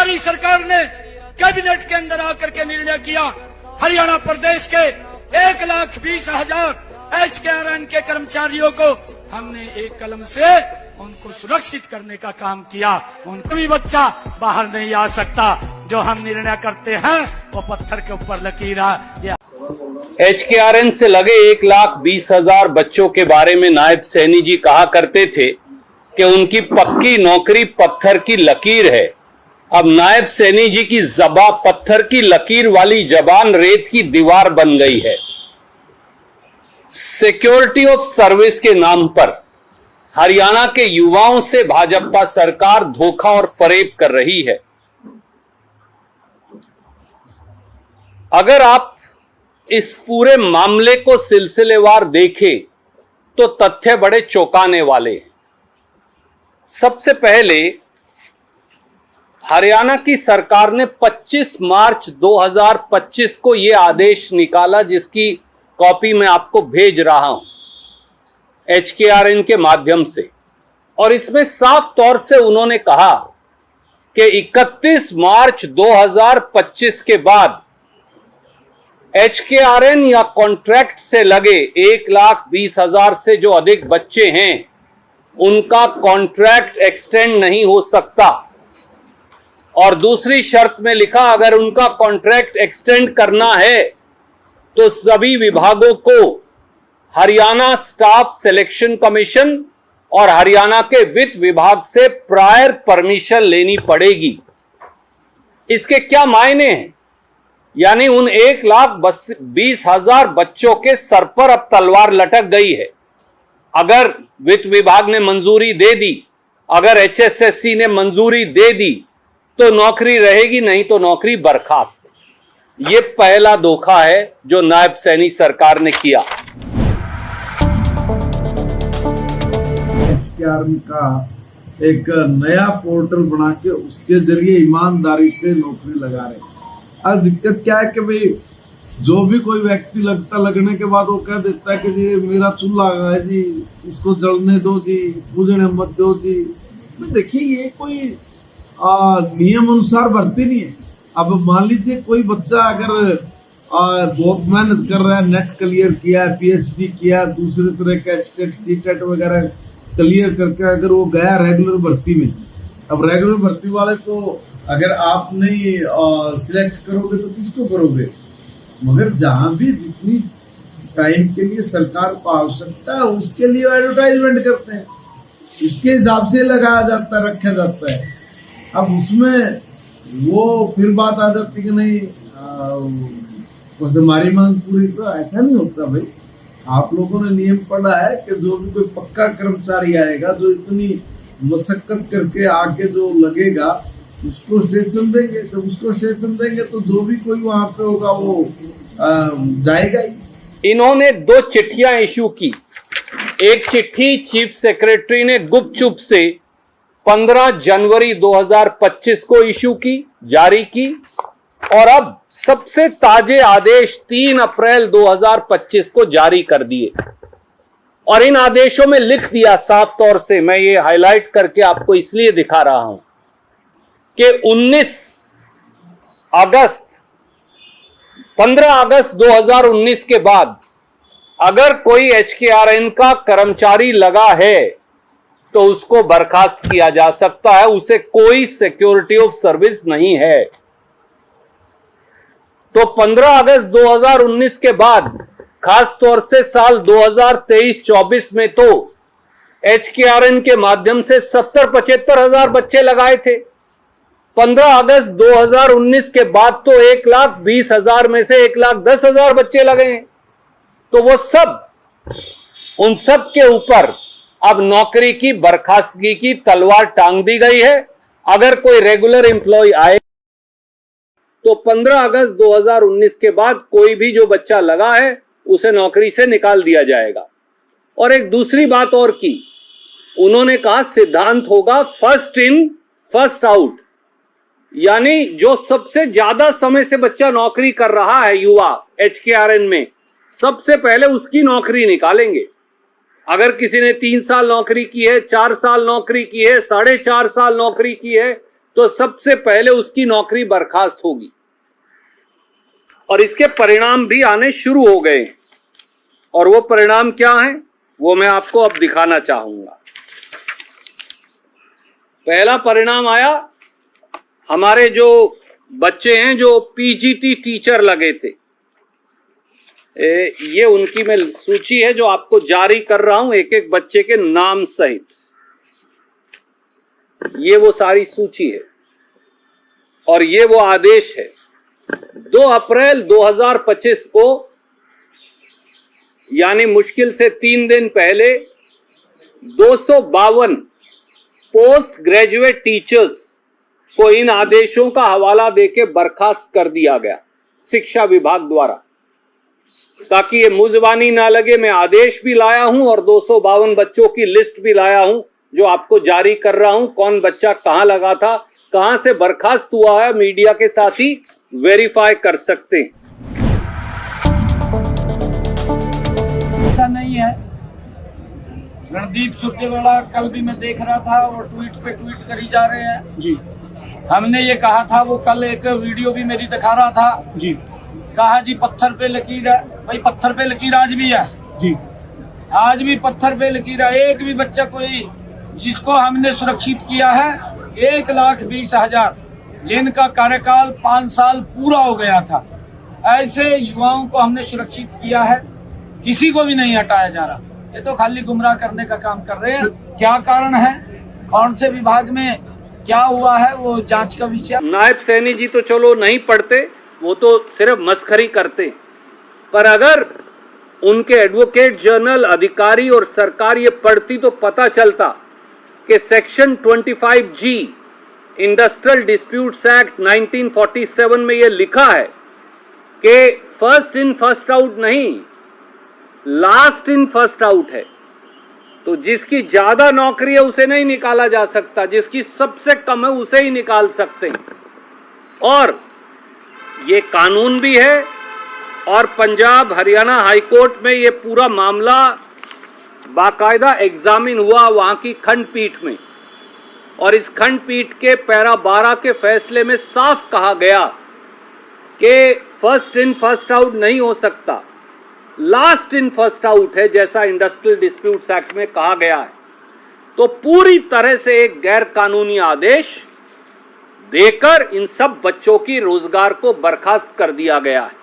हमारी सरकार ने कैबिनेट के अंदर आकर के निर्णय किया, हरियाणा प्रदेश के 1,20,000 HKRN के कर्मचारियों को हमने एक कलम से उनको सुरक्षित करने का काम किया। उनको भी बच्चा बाहर नहीं आ सकता। जो हम निर्णय करते हैं वो पत्थर के ऊपर लकीर है। HKRN से लगे 1,20,000 बच्चों के बारे में नायब सैनी जी कहा करते थे कि उनकी पक्की नौकरी पत्थर की लकीर है। अब नायब सैनी जी की ज़बां पत्थर की लकीर वाली जबान रेत की दीवार बन गई है। सिक्योरिटी ऑफ सर्विस के नाम पर हरियाणा के युवाओं से भाजपा सरकार धोखा और फरेब कर रही है। अगर आप इस पूरे मामले को सिलसिलेवार देखें तो तथ्य बड़े चौंकाने वाले हैं। सबसे पहले हरियाणा की सरकार ने 25 मार्च 2025 को यह आदेश निकाला, जिसकी कॉपी मैं आपको भेज रहा हूं HKRN के माध्यम से, और इसमें साफ तौर से उन्होंने कहा कि 31 मार्च 2025 के बाद HKRN या कॉन्ट्रैक्ट से लगे 1,20,000 से जो अधिक बच्चे हैं उनका कॉन्ट्रैक्ट एक्सटेंड नहीं हो सकता। और दूसरी शर्त में लिखा, अगर उनका कॉन्ट्रैक्ट एक्सटेंड करना है तो सभी विभागों को हरियाणा स्टाफ सिलेक्शन कमीशन और हरियाणा के वित्त विभाग से प्रायर परमिशन लेनी पड़ेगी। इसके क्या मायने हैं? यानी उन 1,20,000 बच्चों के सर पर अब तलवार लटक गई है। अगर वित्त विभाग ने मंजूरी दे दी, अगर HSSC ने मंजूरी दे दी तो नौकरी रहेगी, नहीं तो नौकरी बर्खास्त। ये पहला धोखा है जो नायब सैनी सरकार ने किया। HKRN का एक नया पोर्टल बना के उसके जरिए ईमानदारी से नौकरी लगा रहे हैं। अब दिक्कत क्या है कि भाई जो भी कोई व्यक्ति लगने के बाद वो कह देता है कि जी मेरा चूल्हा है जी, इसको जलने दो जी, बुझने मत दो जी। देखिए ये कोई नियम अनुसार भर्ती नहीं है। अब मान लीजिए कोई बच्चा अगर बहुत मेहनत कर रहा है, नेट क्लियर किया, PhD किया, दूसरे तरह का स्टेट सीटेट वगैरह क्लियर करके अगर वो गया रेगुलर भर्ती में, अब रेगुलर भर्ती वाले को अगर आप नहीं सिलेक्ट करोगे तो किसको करोगे? मगर जहां भी जितनी टाइम के लिए सरकार को आवश्यकता है उसके लिए एडवर्टाइजमेंट करते हैं, इसके हिसाब से लगाया जाता है, रखा जाता है। अब उसमें वो फिर बात आ जाती कि नहीं बस हमारी मांग पूरी, तो ऐसा नहीं होता भाई। आप लोगों ने नियम पढ़ा है कि जो भी कोई पक्का कर्मचारी आएगा, जो इतनी मशक्कत करके आके जो लगेगा उसको स्टेशन देंगे। जब उसको स्टेशन देंगे तो जो भी कोई वहां पे होगा वो जाएगा ही। इन्होंने 2 चिट्ठियां इशू की। एक चिट्ठी चीफ सेक्रेटरी ने गुपचुप से 15 जनवरी 2025 को इशू की, जारी की, और अब सबसे ताजे आदेश 3 अप्रैल 2025 को जारी कर दिए। और इन आदेशों में लिख दिया साफ तौर से, मैं ये हाईलाइट करके आपको इसलिए दिखा रहा हूं कि 15 अगस्त 2019 के बाद अगर कोई HKRN का कर्मचारी लगा है तो उसको बर्खास्त किया जा सकता है, उसे कोई सिक्योरिटी ऑफ सर्विस नहीं है। तो 15 अगस्त 2019 के बाद खास तौर से साल 2023-24 में तो HKRN के माध्यम से 70-75 हजार बच्चे लगाए थे। 15 अगस्त 2019 के बाद तो 1,20,000 में से 1,10,000 बच्चे लगे हैं। तो वो सब, उन सब के ऊपर अब नौकरी की बर्खास्तगी की तलवार टांग दी गई है। अगर कोई रेगुलर एम्प्लॉय आए तो 15 अगस्त 2019 के बाद कोई भी जो बच्चा लगा है उसे नौकरी से निकाल दिया जाएगा। और एक दूसरी बात और की, उन्होंने कहा सिद्धांत होगा फर्स्ट इन फर्स्ट आउट, यानी जो सबसे ज्यादा समय से बच्चा नौकरी कर रहा है युवा HKRN में, सबसे पहले उसकी नौकरी निकालेंगे। अगर किसी ने 3 साल नौकरी की है, 4 साल नौकरी की है, 4.5 साल नौकरी की है, तो सबसे पहले उसकी नौकरी बर्खास्त होगी। और इसके परिणाम भी आने शुरू हो गए हैं। और वो परिणाम क्या है वो मैं आपको अब दिखाना चाहूंगा। पहला परिणाम आया, हमारे जो बच्चे हैं जो पीजीटी टीचर लगे थे, ये उनकी मैं सूची है जो आपको जारी कर रहा हूं एक एक बच्चे के नाम सहित। ये वो सारी सूची है और ये वो आदेश है। 2 अप्रैल 2025 को, यानी मुश्किल से 3 दिन पहले, 252 पोस्ट ग्रेजुएट टीचर्स को इन आदेशों का हवाला देके बर्खास्त कर दिया गया शिक्षा विभाग द्वारा, ताकि ये मुजबानी ना लगे। मैं आदेश भी लाया हूं और 252 बच्चों की लिस्ट भी लाया हूं जो आपको जारी कर रहा हूं। कौन बच्चा कहां लगा था, कहां से बर्खास्त हुआ है, मीडिया के साथ ही वेरीफाई कर सकते हैं। ऐसा नहीं है। रणदीप सुरजेवाला कल भी मैं देख रहा था, वो ट्वीट पे ट्वीट करी जा रहे हैं जी। हमने ये कहा था, वो कल एक वीडियो भी मेरी दिखा रहा था जी। कहा जी पत्थर पे लकीर है, भाई पत्थर पे लकीर आज भी है जी। आज भी पत्थर पे लकीर है। एक भी बच्चा कोई जिसको हमने सुरक्षित किया है 1,20,000 जिनका कार्यकाल 5 साल पूरा हो गया था, ऐसे युवाओं को हमने सुरक्षित किया है। किसी को भी नहीं हटाया जा रहा। ये तो खाली गुमराह करने का काम कर रहे हैं। क्या कारण है, कौन से विभाग में क्या हुआ है, वो जांच का विषय। नायब सैनी जी तो चलो नहीं पढ़ते, वो तो सिर्फ मस्खरी करते, पर अगर उनके एडवोकेट जनरल, अधिकारी और सरकार ये पढ़ती तो पता चलता कि section 25G industrial disputes act 1947 में ये लिखा है कि फर्स्ट इन फर्स्ट आउट नहीं, लास्ट इन फर्स्ट आउट है। तो जिसकी ज्यादा नौकरी है उसे नहीं निकाला जा सकता, जिसकी सबसे कम है उसे ही निकाल सकते हैं। और ये कानून भी है और पंजाब हरियाणा हाईकोर्ट में ये पूरा मामला बाकायदा एग्जामिन हुआ वहां की खंडपीठ में। और इस खंडपीठ के पैरा 12 के फैसले में साफ कहा गया कि फर्स्ट इन फर्स्ट आउट नहीं हो सकता, लास्ट इन फर्स्ट आउट है, जैसा इंडस्ट्रियल डिस्प्यूट्स एक्ट में कहा गया है। तो पूरी तरह से एक गैर कानूनी आदेश देकर इन सब बच्चों की रोजगार को बर्खास्त कर दिया गया है।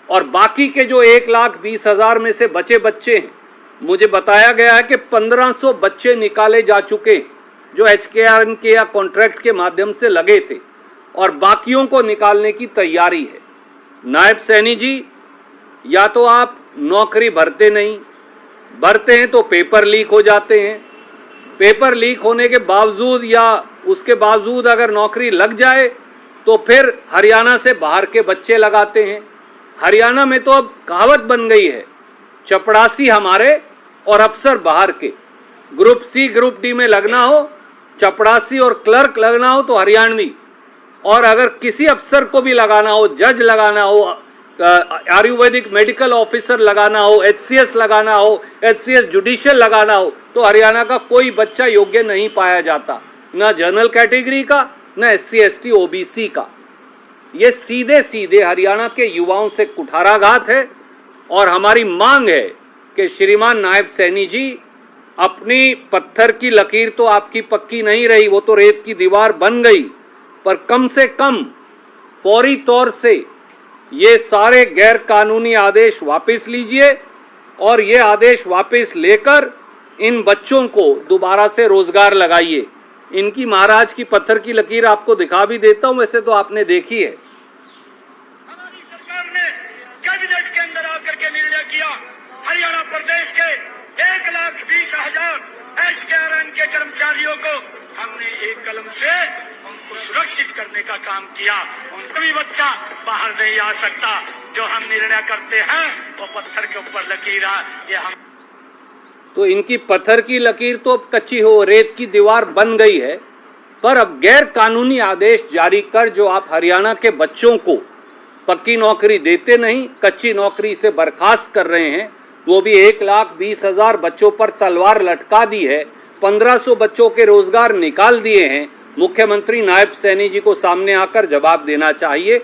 और बाकी के जो 1,20,000 में से बचे बच्चे हैं, मुझे बताया गया है कि 1500 बच्चे निकाले जा चुके जो HKRN के या कॉन्ट्रैक्ट के माध्यम से लगे थे, और बाकियों को निकालने की तैयारी है। नायब सैनी जी, या तो आप नौकरी भरते नहीं, भरते हैं तो पेपर लीक हो जाते हैं, पेपर लीक होने के बावजूद या उसके बावजूद अगर नौकरी लग जाए तो फिर हरियाणा से बाहर के बच्चे लगाते हैं। हरियाणा में तो अब कहावत बन गई है, चपड़ासी हमारे और अफसर बाहर के। ग्रुप C ग्रुप D में लगना हो, चपड़ासी और क्लर्क लगना हो तो हरियाणवी, और अगर किसी अफसर को भी लगाना हो, जज लगाना हो, आयुर्वेदिक मेडिकल ऑफिसर लगाना हो, HCS लगाना हो, HCS जुडिशियल लगाना हो, तो हरियाणा का कोई बच्चा योग्य नहीं पाया जाता, न जनरल कैटेगरी का, न SC ST OBC का। ये सीधे सीधे हरियाणा के युवाओं से कुठाराघात है। और हमारी मांग है कि श्रीमान नायब सैनी जी, अपनी पत्थर की लकीर तो आपकी पक्की नहीं रही, वो तो रेत की दीवार बन गई, पर कम से कम फौरी तौर से ये सारे गैर कानूनी आदेश वापस लीजिए और ये आदेश वापस लेकर इन बच्चों को दोबारा से रोजगार लगाइए। इनकी महाराज की पत्थर की लकीर आपको दिखा भी देता हूं, वैसे तो आपने देखी है। हमारी सरकार ने कैबिनेट के अंदर आकर के निर्णय किया, हरियाणा प्रदेश के 1,20,000 HKRN के कर्मचारियों को हमने एक कलम से उनको सुरक्षित करने का काम किया। उनका भी बच्चा बाहर नहीं आ सकता। जो हम निर्णय करते हैं वो पत्थर के ऊपर लकीर है, ये हम। तो इनकी पत्थर की लकीर तो अब कच्ची हो, रेत की दीवार बन गई है, पर अब गैर कानूनी आदेश जारी कर जो आप हरियाणा के बच्चों को पक्की नौकरी देते नहीं, कच्ची नौकरी से बर्खास्त कर रहे हैं, वो भी 1,20,000 बच्चों पर तलवार लटका दी है, 1500 बच्चों के रोजगार निकाल दिए हैं, मुख्यमंत्री नायब सैनी जी को सामने आकर जवाब देना चाहिए।